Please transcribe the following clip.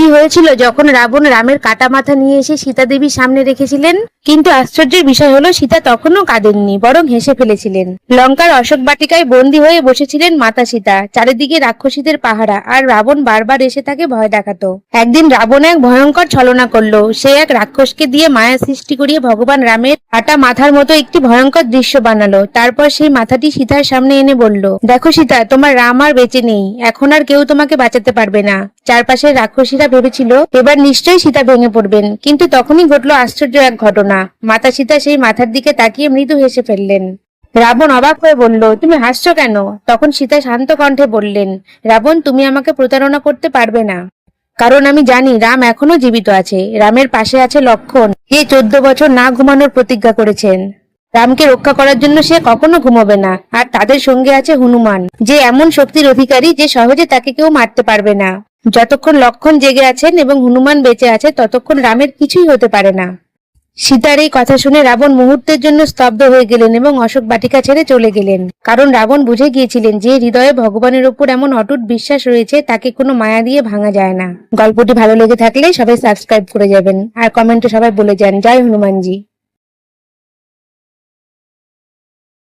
কি হয়েছিল যখন রাবণ রামের কাটা মাথা নিয়ে এসে সীতা দেবীর সামনে রেখেছিলেন। কিন্তু আশ্চর্যের বিষয় হলো সীতা তখনও কাঁদেননি, বরং হেসে ফেলেছিলেন। লঙ্কার অশোক বাটিকায় বন্দী হয়ে বসেছিলেন মাতা সীতা, চারিদিকে রাক্ষসীদের পাহারা, আর রাবণ বারবার এসে তাকে ভয় দেখাতো। একদিন রাবণ এক ভয়ঙ্কর ছলনা করলো। সে এক রাক্ষসকে দিয়ে মায়া সৃষ্টি করিয়ে ভগবান রামের কাটা মাথার মতো একটি ভয়ঙ্কর দৃশ্য বানালো। তারপর সেই মাথাটি সীতার সামনে এনে বলল, দেখো সীতা, তোমার রাম আর বেঁচে নেই, এখন আর কেউ তোমাকে বাঁচাতে পারবে না। চারপাশের রাক্ষসীরা ভেবেছিল এবার নিশ্চয়ই সীতা ভেঙে পড়বেন, কিন্তু তখনই ঘটলো আশ্চর্য এক ঘটনা। মাতা সীতা সেই মাথার দিকে তাকিয়ে মৃদু হেসে ফেললেন। রাবণ অবাক হয়ে বলল, তুমি হাসছো কেন? তখন সীতা শান্ত কণ্ঠে বললেন, রাবণ, তুমি আমাকে প্রতারণা করতে পারবে না, কারণ আমি জানি রাম এখনো জীবিত আছে। রামের পাশে আছে লক্ষণ, যে 14 বছর না ঘুমানোর প্রতিজ্ঞা করেছেন। রামকে রক্ষা করার জন্য সে কখনো ঘুমোবে না। আর তাদের সঙ্গে আছে হনুমান, যে এমন শক্তির অধিকারী যে সহজে তাকে কেউ মারতে পারবে না। যতক্ষণ লক্ষণ জেগে আছেন এবং হনুমান বেঁচে আছে, ততক্ষণ রামের কিছুই হতে পারে না। সীতার এই কথা শুনে রাবণ মুহূর্তের জন্য স্তব্ধ হয়ে গেলেন এবং অশোক বাটিকা ছেড়ে চলে গেলেন। কারণ রাবণ বুঝে গিয়েছিলেন যে হৃদয়ে ভগবানের উপর এমন অটুট বিশ্বাস রয়েছে, তাকে কোনো মায়া দিয়ে ভাঙা যায় না। গল্পটি ভালো লেগে থাকলে সবাই সাবস্ক্রাইব করে যাবেন, আর কমেন্টে সবাই বলে যান, জয় হনুমানজি।